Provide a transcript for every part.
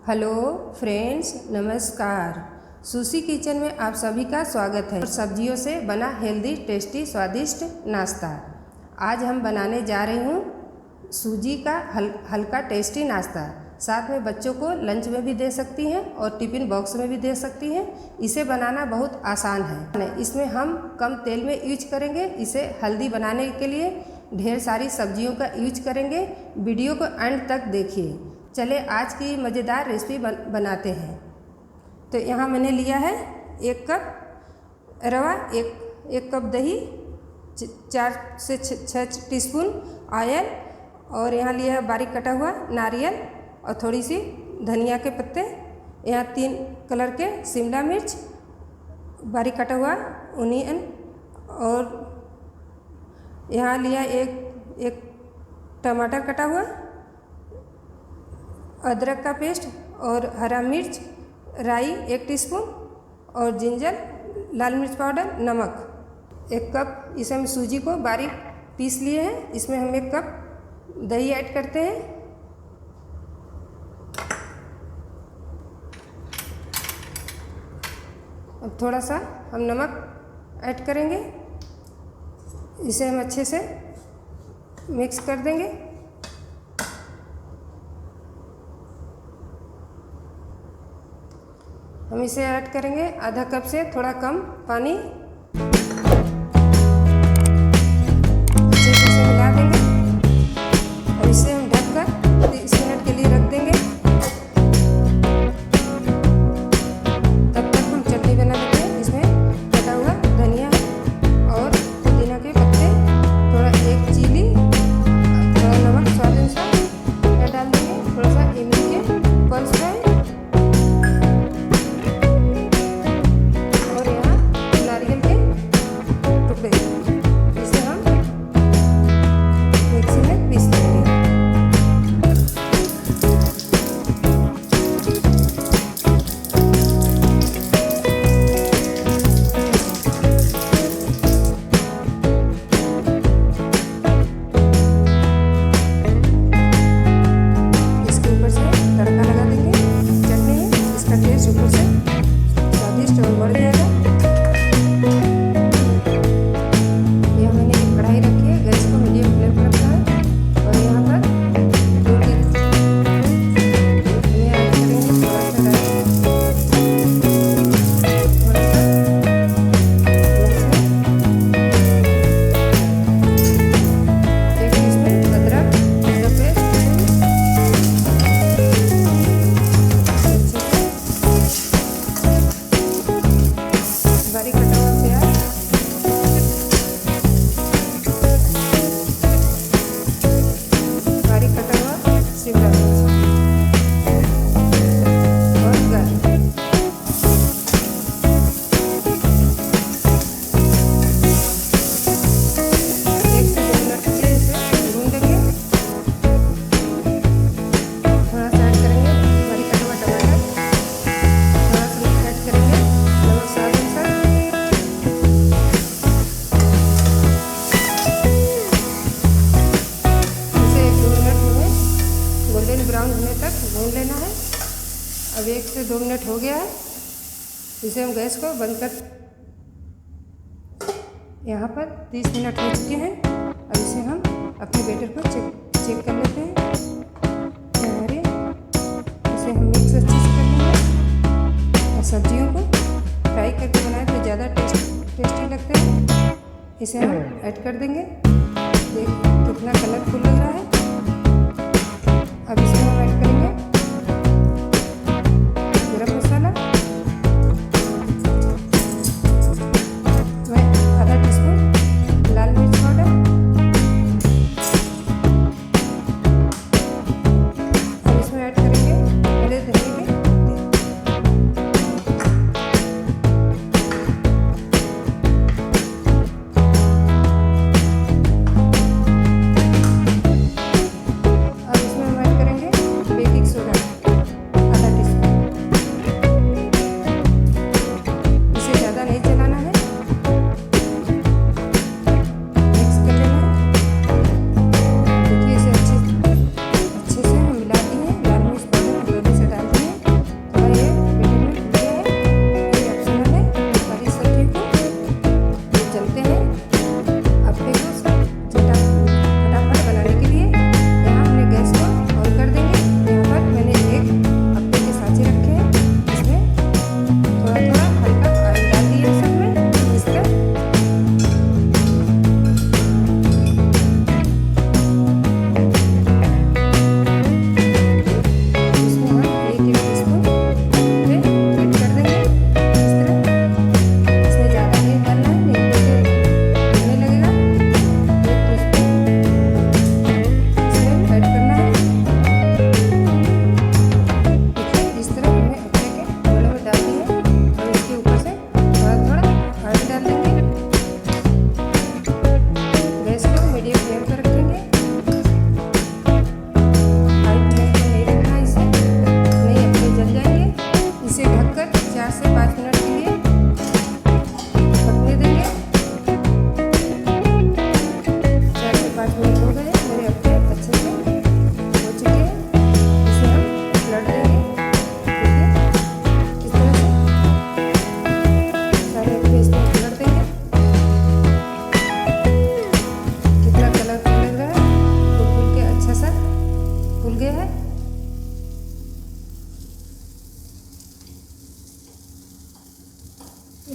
Hello friends, नमस्कार। Sushi kitchen में आप सभी का स्वागत है। सब्जियों से बना हेल्दी, टेस्टी, स्वादिष्ट नाश्ता। आज हम बनाने जा रही हूँ सूजी का हल्का टेस्टी नाश्ता। साथ में बच्चों को लंच में भी दे सकती हैं और टिफ़िन बॉक्स में भी दे सकती हैं। इसे बनाना बहुत आसान है। इसमें हम कम तेल में यूज करेंगे। इसे हेल्दी बनाने के लिए ढेर सारी सब्जियों का यूज करेंगे। वीडियो को एंड तक देखिए। चले आज की मज़ेदार रेसिपी बनाते हैं। तो यहाँ मैंने लिया है 1 कप रवा, एक कप दही, 4 से 6 टीस्पून ऑयल, और यहाँ लिया है बारीक कटा हुआ नारियल और थोड़ी सी धनिया के पत्ते। यहाँ 3 कलर के शिमला मिर्च, बारीक कटा हुआ ओनियन, और यहाँ लिया एक टमाटर कटा हुआ, अदरक का पेस्ट और हरा मिर्च, राई 1 टीस्पून और जिंजर, लाल मिर्च पाउडर, नमक 1 कप। इसे हम सूजी को बारीक पीस लिए हैं। इसमें हम 1 कप दही ऐड करते हैं। अब थोड़ा सा हम नमक ऐड करेंगे। इसे हम अच्छे से मिक्स कर देंगे। हम इसे ऐड करेंगे आधा कप से थोड़ा कम पानी। अच्छे से इसे मिला देंगे और इसे हम ढककर 30 मिनट के लिए रख देंगे। तब तक हम चटनी बना लेते हैं। इसमें कटा हुआ धनिया और पुदीना के पत्ते, थोड़ा 1 चिली, थोड़ा नमक स्वाद अनुसार डाल देंगे, थोड़ा सा इमली के पल्स है, ब्राउन होने तक भून लेना है। अब 1 से 2 मिनट हो गया है। इसे हम गैस को बंद कर, यहाँ पर 30 मिनट हो चुके हैं। अब इसे हम अपने बैटर को चेक कर लेते हैं। इसे हम मिक्स अच्छे से कर लेंगे और सब्जियों को फ्राई करके बनाए तो ज़्यादा टेस्टी लगते हैं। इसे हम ऐड कर देंगे। कितना कलरफुल लग रहा है। अब इसमें हम ऐड करेंगे गरम मसाला, आधा टीस्पून लाल मिर्च पाउडर, और इसमें ऐड करेंगे हरे धनिया के अब इसमें हम ऐड करेंगे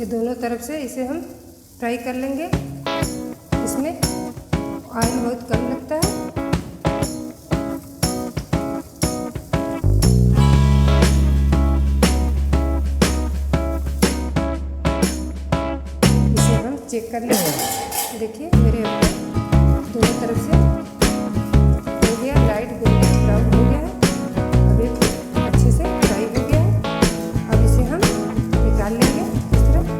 ये दोनों तरफ से इसे हम फ्राई कर लेंगे। इसमें ऑयल बहुत कम लगता है। इसे हम चेक कर लेंगे। देखिए मेरे अप्पे दोनों तरफ से हो गया, लाइट गोल्डन ब्राउन हो गया है। अब ये अच्छे से फ्राई हो गया है। अब इसे हम निकाल लेंगे इस तरह।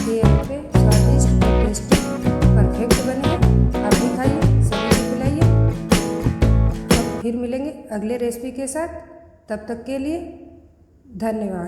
ये अप्पे स्वादिष्ट टेस्टी परफेक्ट बने हैं। आप भी खाइए, सभी को खिलाइए। अब फिर मिलेंगे अगले रेसिपी के साथ। तब तक के लिए धन्यवाद।